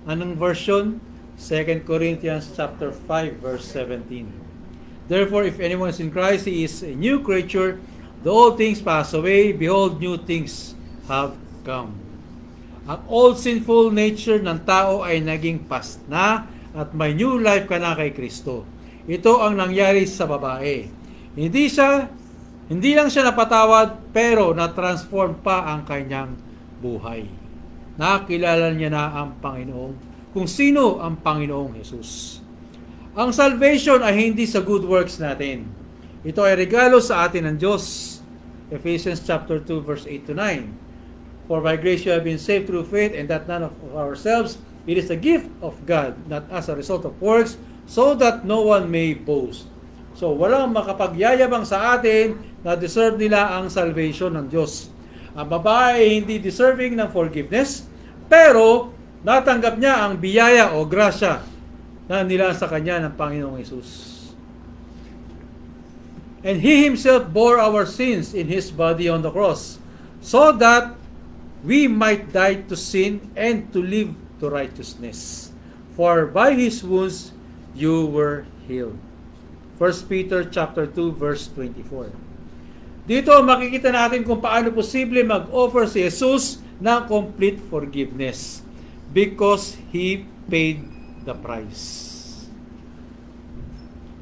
Anong version? 2 Corinthians chapter 5 verse 17. Therefore, if anyone is in Christ, he is a new creature. The old things pass away. Behold, new things have come. Ang old sinful nature ng tao ay naging past na at may new life ka na kay Kristo. Ito ang nangyari sa babae. Hindi lang siya napatawad, pero na-transform pa ang kanyang buhay. Nakilala niya na ang Panginoon, kung sino ang Panginoong Hesus. Ang salvation ay hindi sa good works natin. Ito ay regalo sa atin ng Diyos. Ephesians chapter 2 verse 8 to 9. For by grace you have been saved through faith, and that none of ourselves. It is a gift of God, not as a result of works, so that no one may boast. So, walang makapagyayabang sa atin na deserve nila ang salvation ng Diyos. Ang babae ay hindi deserving ng forgiveness, pero natanggap niya ang biyaya o grasya na nila sa kanya ng Panginoong Hesus. And He Himself bore our sins in His body on the cross, so that we might die to sin and to live to righteousness. For by His wounds you were healed. 1 Peter chapter 2 verse 24. Dito makikita natin kung paano posible mag-offer si Jesus ng complete forgiveness because He paid the price.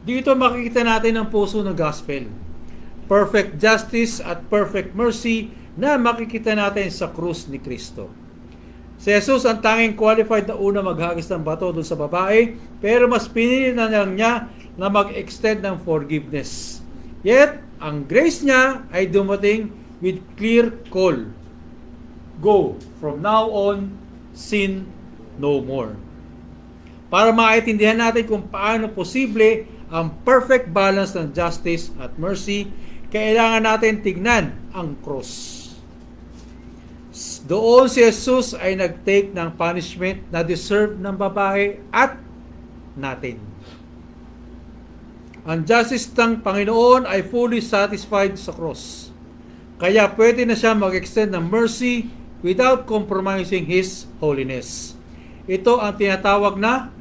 Dito makikita natin ang puso ng gospel. Perfect justice at perfect mercy na makikita natin sa krus ni Kristo. Si Jesus ang tanging qualified na una maghagis ng bato doon sa babae, pero mas pinili na lang niya na mag-extend ng forgiveness. Yet, ang grace niya ay dumating with clear call. Go, from now on, sin no more. Para maintindihan natin kung paano posible ang perfect balance ng justice at mercy, kailangan natin tignan ang cross. Doon si Jesus ay nag-take ng punishment na deserve ng babae at natin. Ang justice ng Panginoon ay fully satisfied sa cross. Kaya pwede na siya mag-extend ng mercy without compromising His holiness. Ito ang tinatawag na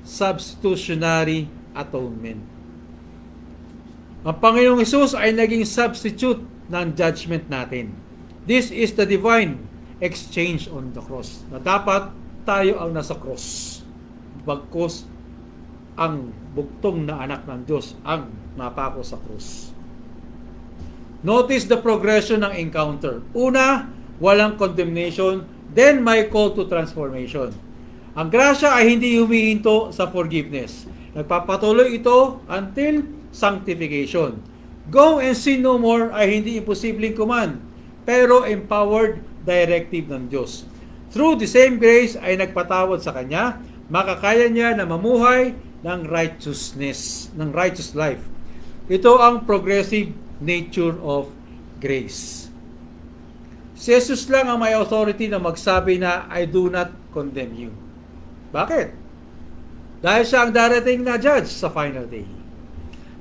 substitutionary atonement. Ang Panginoong Hesus ay naging substitute ng judgment natin. This is the divine exchange on the cross. Na dapat tayo ang nasa cross. Bagkus ang bugtong na anak ng Diyos ang napako sa krus. Notice the progression ng encounter. Una, walang condemnation, then may call to transformation. Ang grasya ay hindi humihinto sa forgiveness. Nagpapatuloy ito until sanctification. Go and sin no more ay hindi imposibleng command, pero empowered directive ng Diyos. Through the same grace ay nagpatawad sa Kanya, makakaya niya na mamuhay ng righteousness, ng righteous life. Ito ang progressive nature of grace. Si Jesus lang ang may authority na magsabi na, I do not condemn you. Bakit? Dahil siya ang darating na judge sa final day.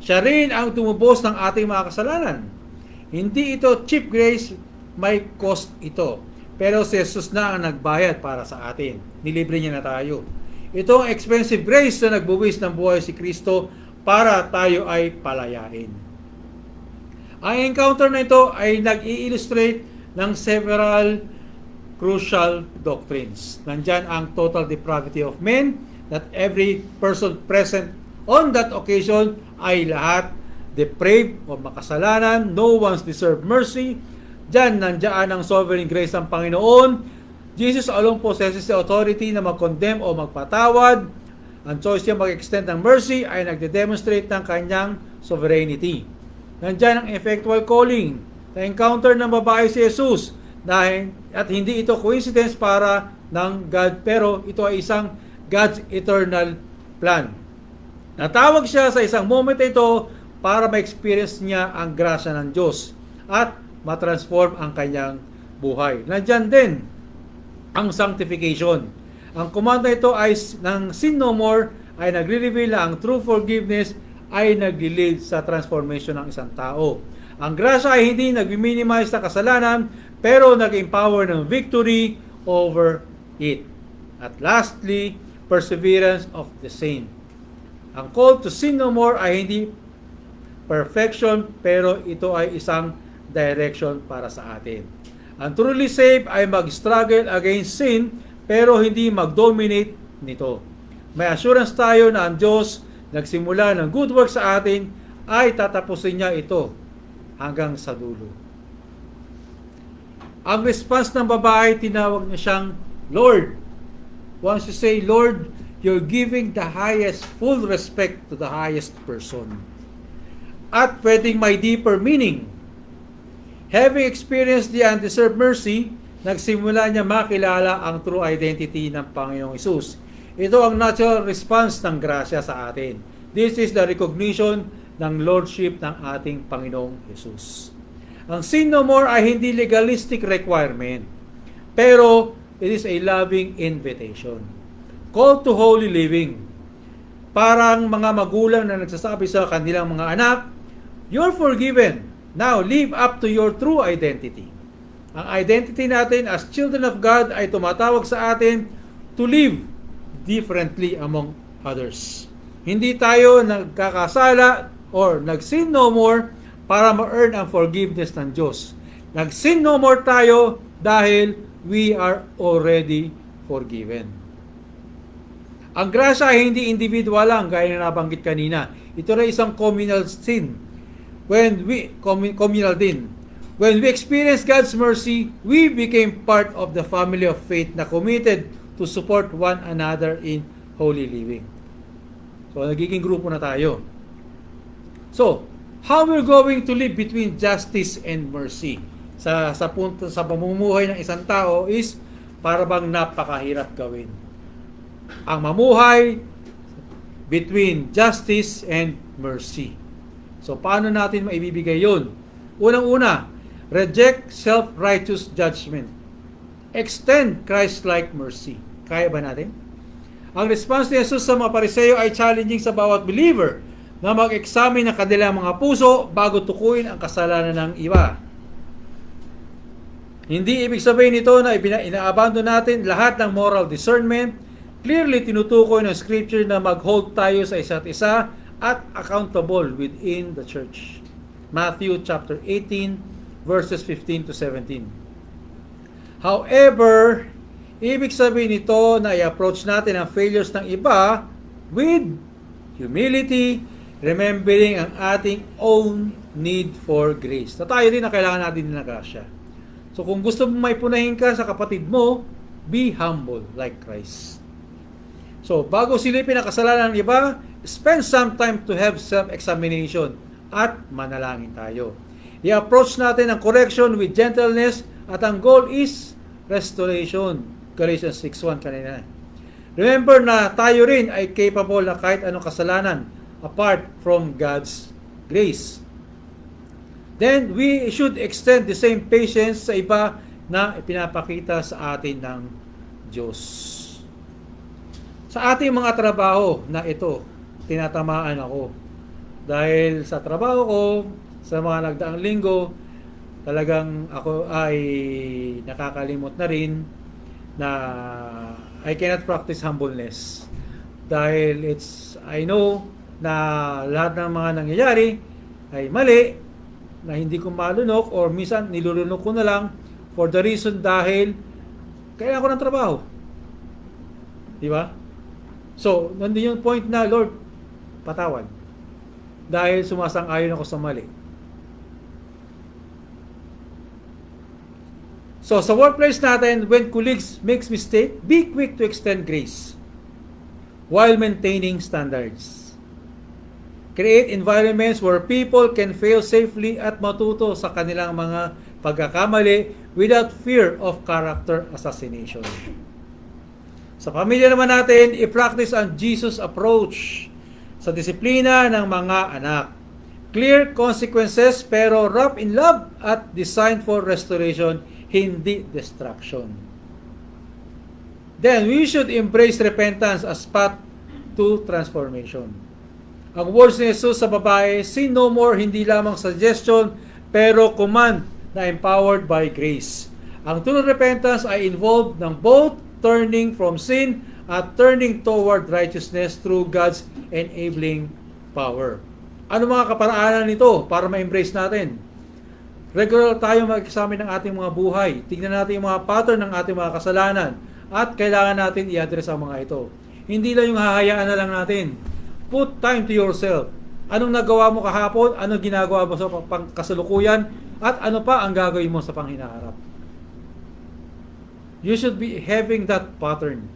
Siya rin ang tumubos ng ating mga kasalanan. Hindi ito cheap grace, may cost ito. Pero si Jesus na ang nagbayad para sa atin. Nilibre niya na tayo. Ito ang expensive grace na nagbuwis ng buhay si Kristo para tayo ay palayain. Ang encounter na ito ay nag-i-illustrate ng several crucial doctrines. Nandyan ang total depravity of men, that every person present on that occasion ay lahat depraved o makasalanan, no one's deserve mercy. Diyan, nandiyan ang sovereign grace ng Panginoon, Jesus alone possesses the authority na mag-condemn o magpatawad. Ang choice niya mag-extend ng mercy ay nagde-demonstrate ng kanyang sovereignty. Nandiyan ang effectual calling. Na-encounter ng babae si Jesus at hindi ito coincidence para ng God, pero ito ay isang God's eternal plan. Natawag siya sa isang moment ito para ma-experience niya ang grasya ng Diyos at matransform ang kanyang buhay. Nandiyan din ang sanctification. Ang komando ito ay ng sin no more ay nagre-reveal na ang true forgiveness ay nag-lead sa transformation ng isang tao. Ang grasya ay hindi nag-minimize sa kasalanan pero nag-empower ng victory over it. At lastly, perseverance of the saint. Ang call to sin no more ay hindi perfection pero ito ay isang direction para sa atin. Ang truly saved ay mag-struggle against sin pero hindi mag-dominate nito. May assurance tayo na ang Diyos nagsimula ng good work sa atin ay tatapusin niya ito hanggang sa dulo. Ang response ng babae, tinawag niya siyang Lord. Once you say Lord, you're giving the highest full respect to the highest person. At pwedeng may deeper meaning. Having experienced the undeserved mercy, nagsimula niya makilala ang true identity ng Panginoong Hesus. Ito ang natural response ng grasya sa atin. This is the recognition ng Lordship ng ating Panginoong Hesus. Ang sin no more ay hindi legalistic requirement, pero it is a loving invitation. Call to holy living. Parang mga magulang na nagsasabi sa kanilang mga anak, you're forgiven. Now, live up to your true identity. Ang identity natin as children of God ay tumatawag sa atin to live differently among others. Hindi tayo nagkakasala or nag-sin no more para ma-earn ang forgiveness ng Diyos. Nag-sin no more tayo dahil we are already forgiven. Ang grasya ay hindi individual lang, gaya na nabanggit kanina. Ito na isang communal sin. Communal din. When we experience God's mercy, we became part of the family of faith na committed to support one another in holy living. So, nagiging grupo na tayo. So, how we're going to live between justice and mercy sa pamumuhay ng isang tao is para bang napakahirap gawin. Ang mamuhay between justice and mercy. So, paano natin maibibigay yun? Unang-una, reject self-righteous judgment. Extend Christ-like mercy. Kaya ba natin? Ang response ni Jesus sa mga Pariseo ay challenging sa bawat believer na mag-examine ng kanilang mga puso bago tukuyin ang kasalanan ng iba. Hindi ibig sabihin nito na ina-abandon natin lahat ng moral discernment. Clearly, tinutukoy ng Scripture na mag-hold tayo sa isa't isa at accountable within the church. Matthew chapter 18, verses 15 to 17. However, ibig sabihin nito na i-approach natin ang failures ng iba with humility, remembering ang ating own need for grace. Na tayo din na kailangan natin ng grasya. So kung gusto mo may punahin ka sa kapatid mo, be humble like Christ. So bago silipin ang kasalanan ng iba, spend some time to have self-examination at manalangin tayo. I-approach natin ang correction with gentleness at ang goal is restoration. Galatians 6:1 kanina. Remember na tayo rin ay capable na kahit anong kasalanan apart from God's grace. Then we should extend the same patience sa iba na ipinapakita sa atin ng Diyos. Sa ating mga trabaho na ito, tinatamaan ako. Dahil sa trabaho ko, sa mga nagdaang linggo, talagang ako ay nakakalimot na rin na I cannot practice humbleness. Dahil I know na lahat ng mga nangyayari ay mali, na hindi ko malunok or minsan nilulunok ko na lang for the reason dahil kailangan ko ng trabaho. Di ba? So, nandun yung point na, Lord, patawad. Dahil sumasang-ayon ako sa mali. So, sa workplace natin, when colleagues makes mistake, be quick to extend grace while maintaining standards. Create environments where people can fail safely at matuto sa kanilang mga pagkakamali without fear of character assassination. Sa pamilya naman natin, i-practice ang Jesus approach sa disiplina ng mga anak. Clear consequences pero wrap in love at designed for restoration, hindi destruction. Then, we should embrace repentance as path to transformation. Ang words ni Jesus sa babae, sin no more, hindi lamang suggestion, pero command na empowered by grace. Ang true repentance ay involved ng both turning from sin at turning toward righteousness through God's enabling power. Ano mga kaparaanan nito para ma-embrace natin? Regular tayo mag-examine ng ating mga buhay. Tingnan natin yung mga pattern ng ating mga kasalanan at kailangan natin i-address ang mga ito. Hindi lang yung hahayaan na lang natin. Put time to yourself. Anong nagawa mo kahapon? Anong ginagawa mo sa kasalukuyan? At ano pa ang gagawin mo sa panghinaharap? You should be having that pattern.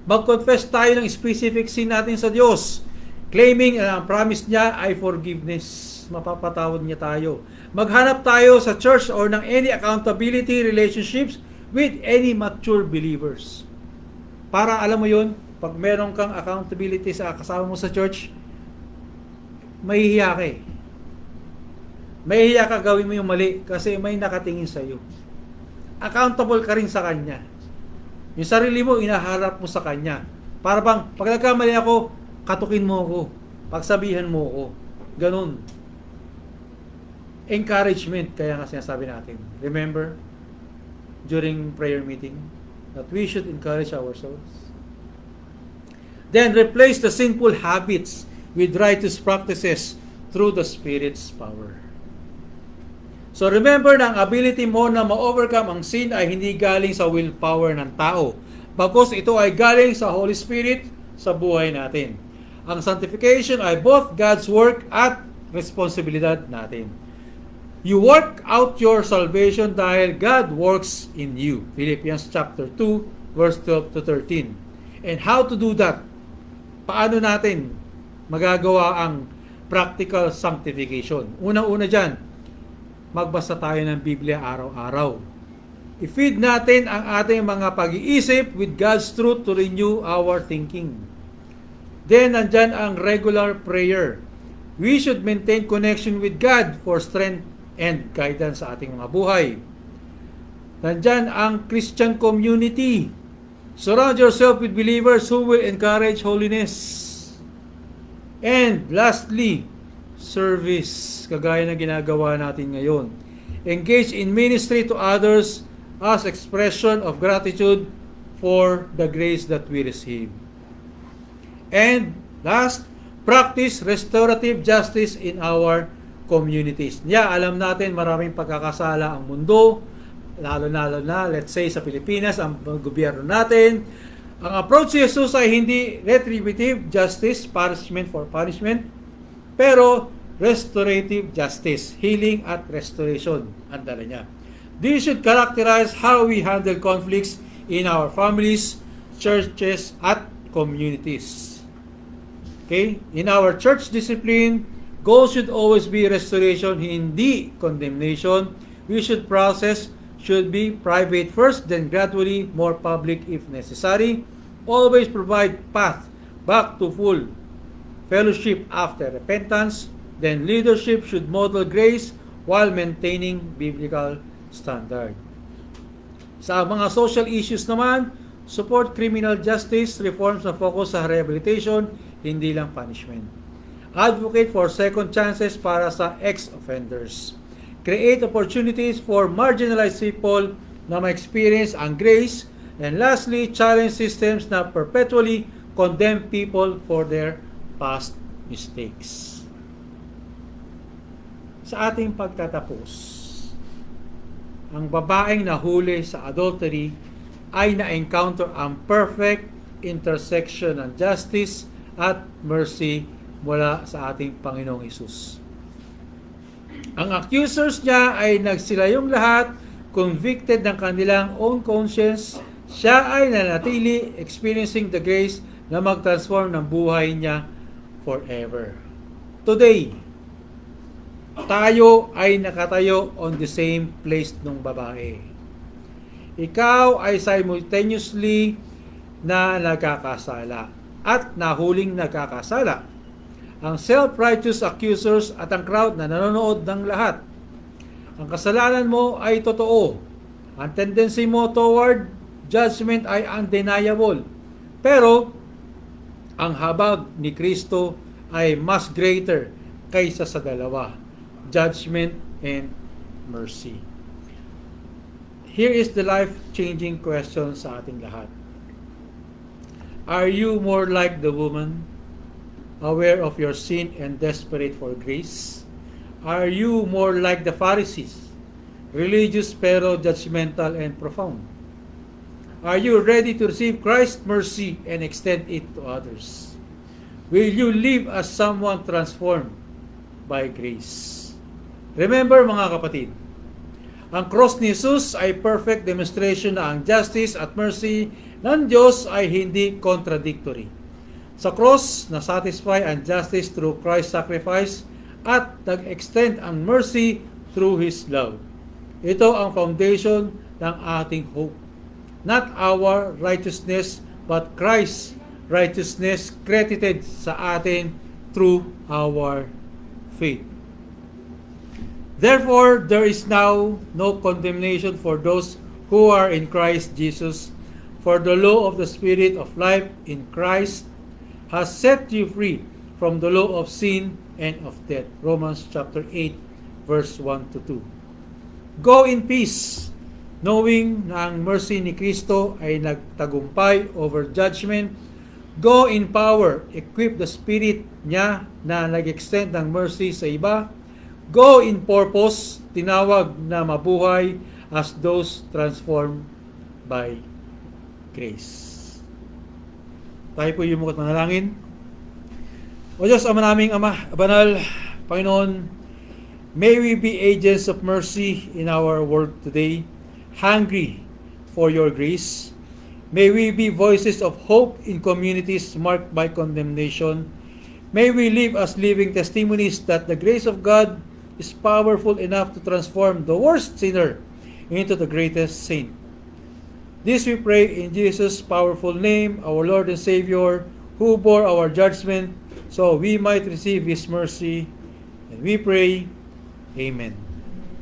Mag-confess tayo ng specific sin natin sa Diyos. Claiming ang promise niya ay forgiveness. Mapapatawad niya tayo. Maghanap tayo sa church or ng any accountability relationships with any mature believers. Para alam mo yun, pag meron kang accountability sa kasama mo sa church, mahihiya ka eh. Mahihiya ka gawin mo yung mali kasi may nakatingin sa iyo. Accountable ka rin sa Kanya. Yung sarili mo, inaharap mo sa Kanya. Para bang, pag nagkamali ako, katukin mo ako. Pagsabihan mo ako. Ganun. Encouragement, kaya nga sinasabi natin. Remember, during prayer meeting, that we should encourage ourselves. Then, replace the sinful habits with righteous practices through the Spirit's power. So remember na ang ability mo na ma-overcome ang sin ay hindi galing sa willpower ng tao. Bagkus ito ay galing sa Holy Spirit sa buhay natin. Ang sanctification ay both God's work at responsibilidad natin. You work out your salvation dahil God works in you. Philippians chapter 2, verse 12 to 13. And how to do that? Paano natin magagawa ang practical sanctification? Unang-una dyan, magbasa tayo ng Biblia araw-araw. I-feed natin ang ating mga pag-iisip with God's truth to renew our thinking. Then, nandyan ang regular prayer. We should maintain connection with God for strength and guidance sa ating mga buhay. Nandyan ang Christian community. Surround yourself with believers who will encourage holiness. And lastly, service, kagaya na ginagawa natin ngayon. Engage in ministry to others as expression of gratitude for the grace that we receive. And last, practice restorative justice in our communities. Alam natin maraming pagkakasala ang mundo, lalo na, let's say, sa Pilipinas, ang gobyerno natin. Ang approach ni Jesus ay hindi retributive justice, punishment for punishment, pero restorative justice, healing at restoration. Ang dala niya. This should characterize how we handle conflicts in our families, churches, at communities. Okay? In our church discipline, goal should always be restoration, hindi condemnation. We should be private first, then gradually more public if necessary. Always provide path back to full fellowship after repentance. Then leadership should model grace while maintaining biblical standard. Sa mga social issues naman, support criminal justice, reforms na focus sa rehabilitation, hindi lang punishment. Advocate for second chances para sa ex-offenders. Create opportunities for marginalized people na ma-experience ang grace. And lastly, challenge systems na perpetually condemn people for their past mistakes. Sa ating pagtatapos, ang babaeng nahuli sa adultery ay na-encounter ang perfect intersection ng justice at mercy mula sa ating Panginoong Hesus. Ang accusers niya ay nagsilayong lahat convicted ng kanilang own conscience, siya ay nanatili experiencing the grace na mag-transform ng buhay niya forever. Today, tayo ay nakatayo on the same place ng babae. Ikaw ay simultaneously na nagkakasala at nahuling nagkakasala. Ang self-righteous accusers at ang crowd na nanonood ng lahat. Ang kasalanan mo ay totoo. Ang tendency mo toward judgment ay undeniable. Pero, ang habag ni Kristo ay mas greater kaysa sa dalawa. Judgment and mercy. Here is the life-changing question sa ating lahat. Are you more like the woman, aware of your sin and desperate for grace? Are you more like the Pharisees, religious pero judgmental and profound? Are you ready to receive Christ's mercy and extend it to others? Will you live as someone transformed by grace? Remember mga kapatid, ang cross ni Jesus ay perfect demonstration na ang justice at mercy ng Diyos ay hindi contradictory. Sa cross, na-satisfy ang justice through Christ's sacrifice at nag-extend ang mercy through His love. Ito ang foundation ng ating hope. Not our righteousness, but Christ's righteousness credited sa atin through our faith. Therefore, there is now no condemnation for those who are in Christ Jesus. For the law of the Spirit of life in Christ has set you free from the law of sin and of death. Romans chapter 8, verse 1 to 2. Go in peace, knowing na ang mercy ni Kristo ay nagtagumpay over judgment. Go in power, equip the Spirit niya na nag-extend ng mercy sa iba. Go in purpose, tinawag na mabuhay as those transformed by grace. Tayo po yung mukat manalangin. O Diyos, Ama naming Ama, Banal, Panginoon, may we be agents of mercy in our world today, hungry for your grace. May we be voices of hope in communities marked by condemnation. May we live as living testimonies that the grace of God is powerful enough to transform the worst sinner into the greatest saint. This we pray in Jesus' powerful name, our Lord and Savior, who bore our judgment, so we might receive His mercy. And we pray, Amen.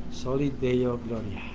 Soli Deo Gloria.